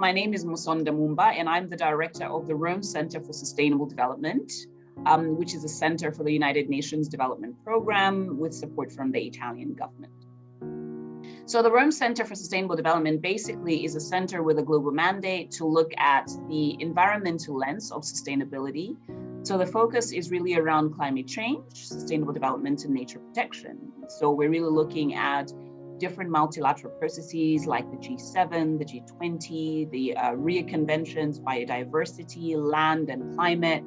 my name is Musonda Mumba, and I'm the director of the Rome Center for Sustainable Development, which is a center for the United Nations Development Program with support from the Italian government. So the Rome Center for Sustainable Development basically is a center with a global mandate to look at the environmental lens of sustainability. So the focus is really around climate change, sustainable development, and nature protection. So we're really looking at different multilateral processes like the G7, the G20, the Rio Conventions, biodiversity, land and climate,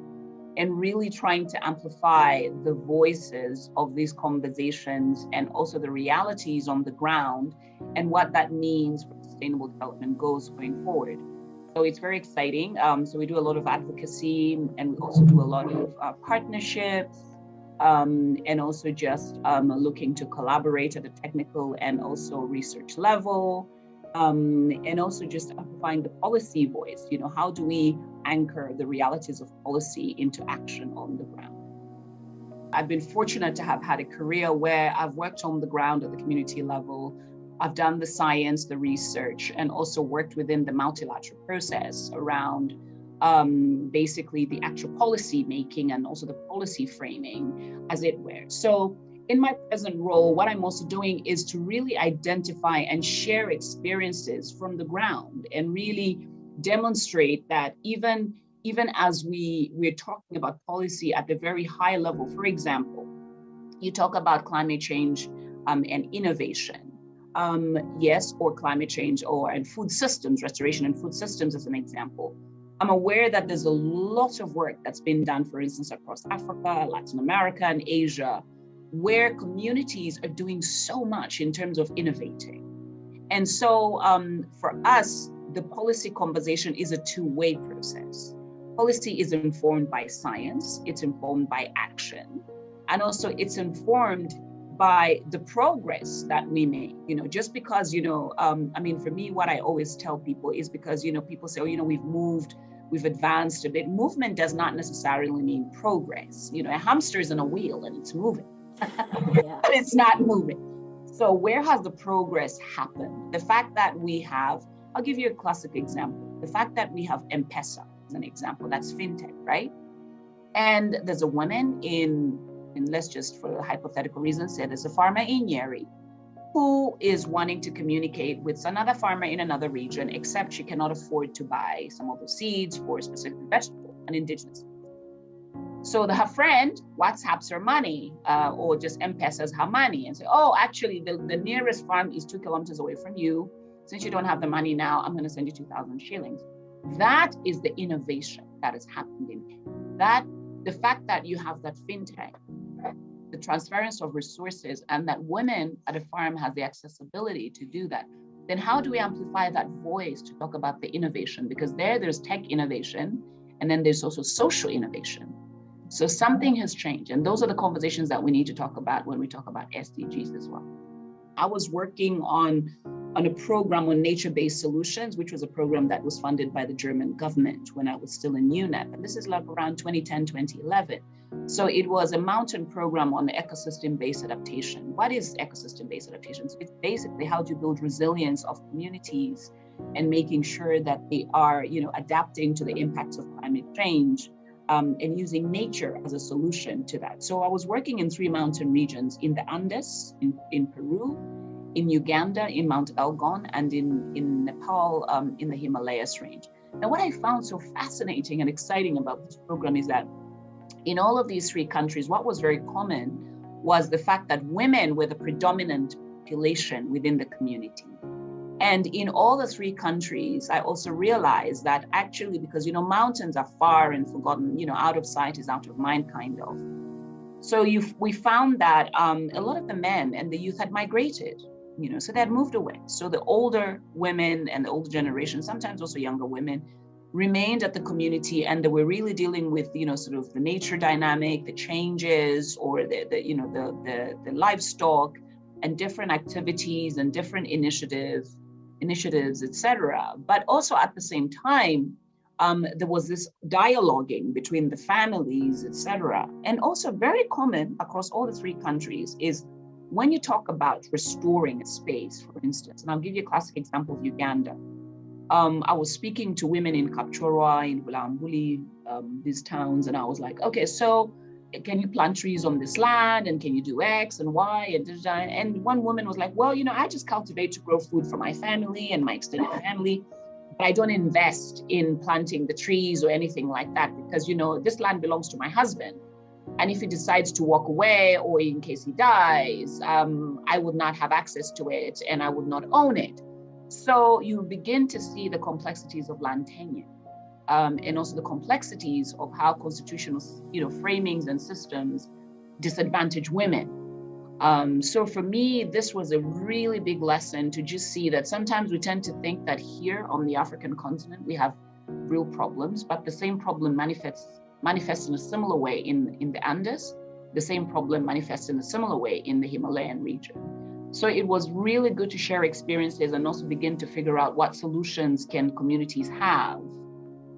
and really trying to amplify the voices of these conversations and also the realities on the ground and what that means for sustainable development goals going forward. So it's very exciting. So we do a lot of advocacy, and we also do a lot of partnerships, and also just looking to collaborate at a technical and also research level, and also just amplifying the policy voice. You know, how do we anchor the realities of policy into action on the ground? I've been fortunate to have had a career where I've worked on the ground at the community level. I've done the science, the research, and also worked within the multilateral process around basically the actual policy making and also the policy framing, as it were. So in my present role, what I'm also doing is to really identify and share experiences from the ground and really demonstrate that even as we're talking about policy at the very high level, for example, you talk about climate change and innovation. Yes, or climate change and food systems, restoration and food systems as an example. I'm aware that there's a lot of work that's been done, for instance, across Africa, Latin America, and Asia, where communities are doing so much in terms of innovating. And so for us, the policy conversation is a two-way process. Policy is informed by science, it's informed by action, and also it's informed by the progress that we make. You know, just because, I mean, for me, what I always tell people is because, people say, oh, we've advanced a bit. Movement does not necessarily mean progress. A hamster is in a wheel and it's moving, but it's not moving. So where has the progress happened? The fact that we have, I'll give you a classic example. The fact that we have M-Pesa as an example, that's fintech, right? And there's a woman and let's just, for hypothetical reasons, say there's a farmer in Nyeri who is wanting to communicate with another farmer in another region, except she cannot afford to buy some of the seeds for a specific vegetable, an indigenous. So her friend WhatsApps her money or just M-Pesas her money and say, oh, actually the nearest farm is 2 kilometers away from you. Since you don't have the money now, I'm going to send you 2,000 shillings. That is the innovation that has happened in Kenya. That the fact that you have that fintech, the transference of resources, and that women at a farm have the accessibility to do that, then how do we amplify that voice to talk about the innovation? Because there's tech innovation, and then there's also social innovation. So something has changed, and those are the conversations that we need to talk about when we talk about SDGs as well. I was working on a program on nature-based solutions, which was a program that was funded by the German government when I was still in UNEP. And this is like around 2010, 2011. So it was a mountain program on ecosystem-based adaptation. What is ecosystem-based adaptation? So it's basically how to build resilience of communities and making sure that they are, adapting to the impacts of climate change and using nature as a solution to that. So I was working in 3 mountain regions, in the Andes, in Peru, in Uganda, in Mount Elgon, and in Nepal, in the Himalayas range. Now, what I found so fascinating and exciting about this program is that in all of these 3 countries, what was very common was the fact that women were the predominant population within the community. And in all the 3 countries, I also realized that actually, because, mountains are far and forgotten, out of sight is out of mind, kind of. So we found that a lot of the men and the youth had migrated, so they had moved away. So the older women and the older generation, sometimes also younger women, remained at the community, and they were really dealing with, sort of the nature dynamic, the changes, or the livestock, and different activities and different initiatives, etc. But also at the same time, there was this dialoguing between the families, etc. And also very common across all the 3 countries is when you talk about restoring a space, for instance, and I'll give you a classic example of Uganda. I was speaking to women in Kapchorwa, in Bulambuli, these towns, and I was like, okay, so can you plant trees on this land, and can you do X and Y and da, da, da? And one woman was like, well, I just cultivate to grow food for my family and my extended family, but I don't invest in planting the trees or anything like that because this land belongs to my husband, and if he decides to walk away or in case he dies, I would not have access to it and I would not own it. So you begin to see the complexities of land tenure. And also the complexities of how constitutional, framings and systems disadvantage women. So for me, this was a really big lesson to just see that sometimes we tend to think that here on the African continent, we have real problems, but the same problem manifests in a similar way in the Andes. The same problem manifests in a similar way in the Himalayan region. So it was really good to share experiences and also begin to figure out what solutions can communities have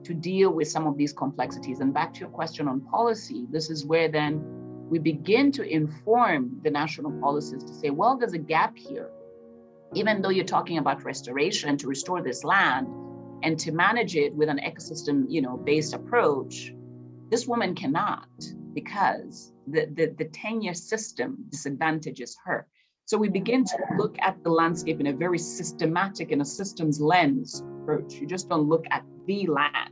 to deal with some of these complexities. And back to your question on policy, this is where then we begin to inform the national policies to say, well, there's a gap here. Even though you're talking about restoration to restore this land and to manage it with an ecosystem, based approach, this woman cannot because the tenure system disadvantages her. So we begin to look at the landscape in a very systematic and a systems lens approach. You just don't look at the land.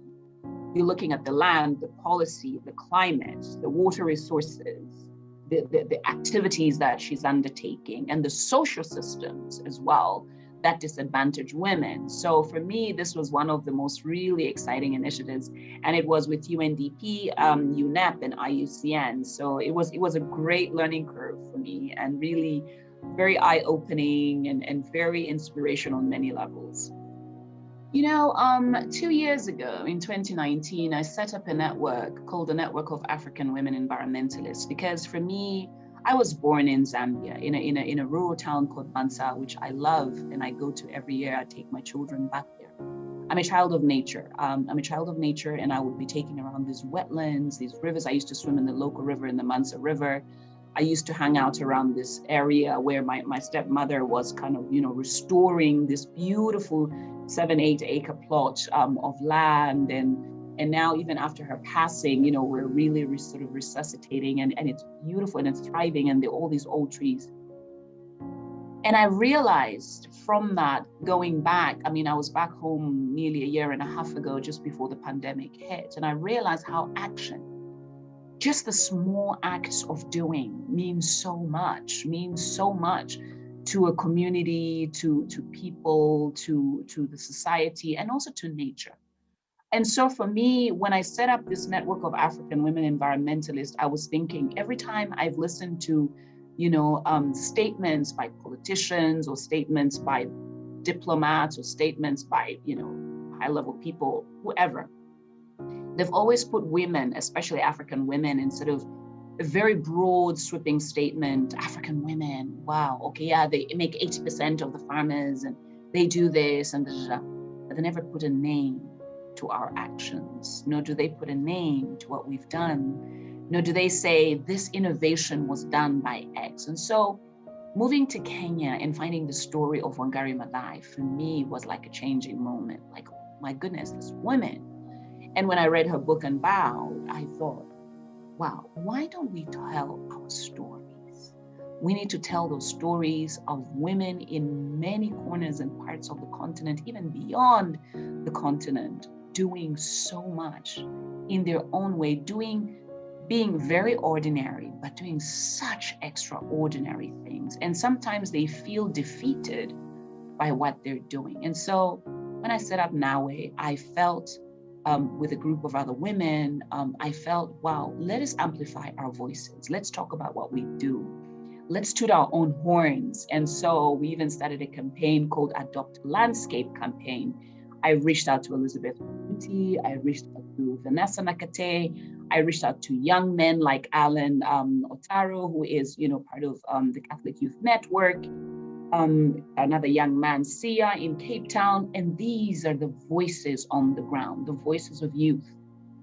You're looking at the land, the policy, the climate, the water resources, the activities that she's undertaking, and the social systems as well that disadvantage women. So for me, this was one of the most really exciting initiatives, and it was with UNDP, UNEP, and IUCN. So it was a great learning curve for me, and really very eye-opening and very inspirational on many levels. 2 years ago in 2019, I set up a network called the Network of African Women Environmentalists, because for me, I was born in Zambia in a rural town called Mansa, which I love and I go to every year. I take my children back there. I'm a child of nature. And I would be taking around these wetlands, these rivers. I used to swim in the local river, in the Mansa River. I used to hang out around this area where my stepmother was kind of, restoring this beautiful 7-8 acre plot of land. And now even after her passing, we're really sort of resuscitating and it's beautiful and it's thriving and there are all these old trees. And I realized from that, going back, I was back home nearly a year and a half ago, just before the pandemic hit. And I realized how just the small acts of doing means so much to a community, to people, to the society, and also to nature. And so for me, when I set up this network of African women environmentalists, I was thinking every time I've listened to, statements by politicians or statements by diplomats or statements by, high-level people, whoever, they've always put women, especially African women, in sort of a very broad, sweeping statement. African women, wow, okay, yeah, they make 80% of the farmers and they do this and but they never put a name to our actions, nor do they put a name to what we've done, nor do they say this innovation was done by X. And so moving to Kenya and finding the story of Wangari Maathai, for me, was like a changing moment. Like, my goodness, this woman. And when I read her book Unbowed, I thought, wow, why don't we tell our stories? We need to tell those stories of women in many corners and parts of the continent, even beyond the continent, doing so much in their own way, being very ordinary, but doing such extraordinary things. And sometimes they feel defeated by what they're doing. And so when I set up Nawe, I felt with a group of other women, I felt, wow, let us amplify our voices. Let's talk about what we do. Let's toot our own horns. And so we even started a campaign called Adopt Landscape Campaign. I reached out to Elizabeth Kuti, I reached out to Vanessa Nakate, I reached out to young men like Alan Otaro, who is, part of the Catholic Youth Network, another young man, Sia, in Cape Town. And these are the voices on the ground, the voices of youth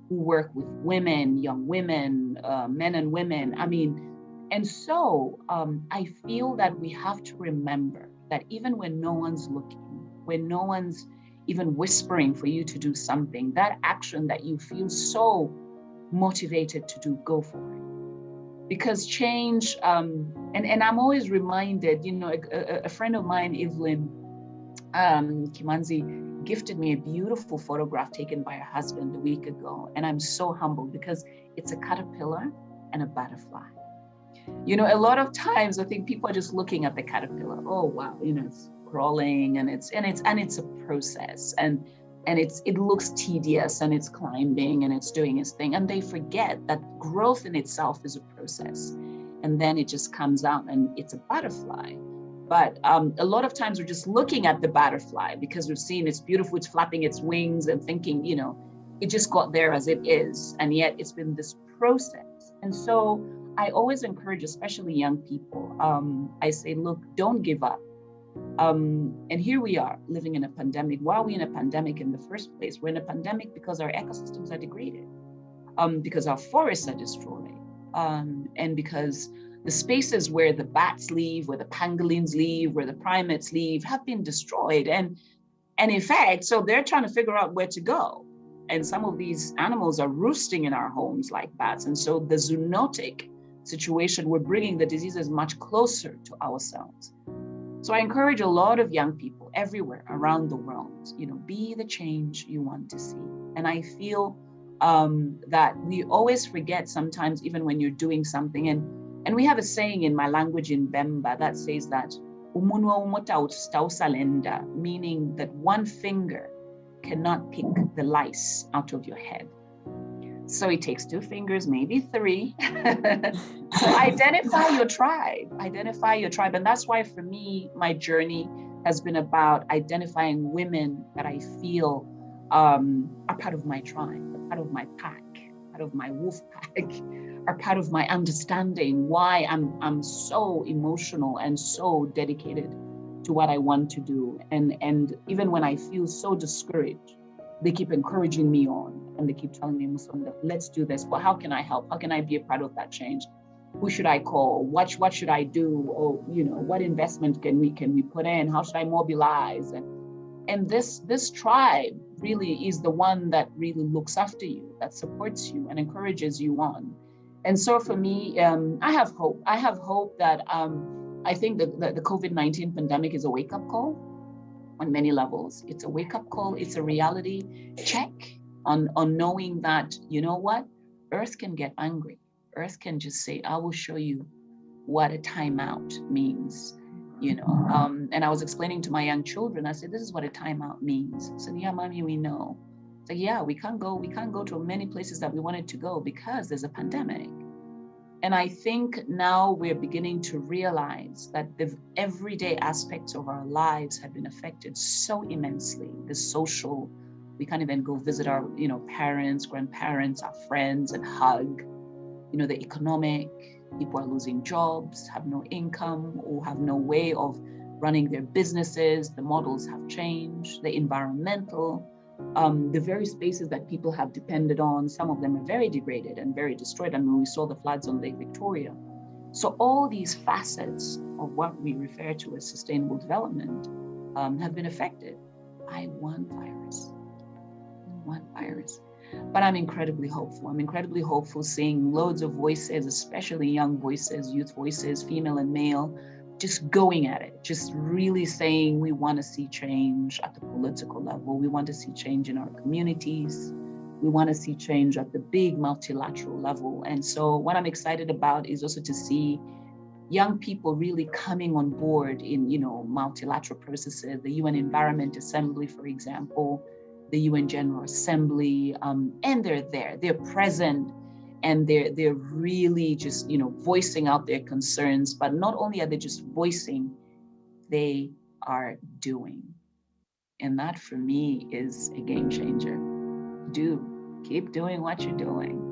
who work with women, young women, men and women. And so I feel that we have to remember that even when no one's looking, when no one's even whispering for you to do something, that action that you feel so motivated to do, go for it. Because change, and I'm always reminded, a friend of mine, Evelyn Kimanzi, gifted me a beautiful photograph taken by her husband a week ago. And I'm so humbled because it's a caterpillar and a butterfly. A lot of times I think people are just looking at the caterpillar. Oh, wow, it's crawling and it's a process and it looks tedious and it's climbing and it's doing its thing. And they forget that growth in itself is a process. And then it just comes out and it's a butterfly. But a lot of times we're just looking at the butterfly because we've seen it's beautiful, it's flapping its wings and thinking, it just got there as it is. And yet it's been this process. And so I always encourage, especially young people, I say, look, don't give up. And here we are living in a pandemic. Why are we in a pandemic in the first place? We're in a pandemic because our ecosystems are degraded, because our forests are destroyed, and because the spaces where the bats live, where the pangolins live, where the primates live have been destroyed. And in fact, so they're trying to figure out where to go. And some of these animals are roosting in our homes like bats. And so the zoonotic situation, we're bringing the diseases much closer to ourselves. So I encourage a lot of young people everywhere around the world, be the change you want to see. And I feel that we always forget sometimes, even when you're doing something. And we have a saying in my language in Bemba that says that, meaning that one finger cannot pick the lice out of your head. So it takes 2 fingers, maybe 3. So identify your tribe. And that's why for me, my journey has been about identifying women that I feel are part of my tribe, part of my pack, part of my wolf pack, are part of my understanding why I'm so emotional and so dedicated to what I want to do. And even when I feel so discouraged, they keep encouraging me on, and they keep telling me, Musonda, let's do this. But how can I help? How can I be a part of that change? Who should I call? What should I do? Or what investment can we put in? How should I mobilize? And this tribe really is the one that really looks after you, that supports you and encourages you on. And so for me, I have hope. I have hope that I think that the COVID-19 pandemic is a wake-up call. On many levels. It's a wake-up call, it's a reality check on knowing that, Earth can get angry. Earth can just say, I will show you what a timeout means, And I was explaining to my young children, I said, this is what a timeout means. I said, yeah, mommy, we know. So yeah, we can't go to many places that we wanted to go because there's a pandemic. And I think now we're beginning to realize that the everyday aspects of our lives have been affected so immensely. The social, we can't even go visit our, parents, grandparents, our friends and hug. The economic, people are losing jobs, have no income, or have no way of running their businesses. The models have changed. The environmental, the very spaces that people have depended on, some of them are very degraded and very destroyed. I mean, we saw the floods on Lake Victoria. So all these facets of what we refer to as sustainable development have been affected by one virus. But I'm incredibly hopeful. I'm incredibly hopeful seeing loads of voices, especially young voices, youth voices, female and male, just going at it, just really saying we want to see change at the political level. We want to see change in our communities. We want to see change at the big multilateral level. And so what I'm excited about is also to see young people really coming on board in, multilateral processes, the UN Environment Assembly, for example, the UN General Assembly, and they're present. And they're really just, voicing out their concerns, but not only are they just voicing, they are doing. And that for me is a game changer. Keep doing what you're doing.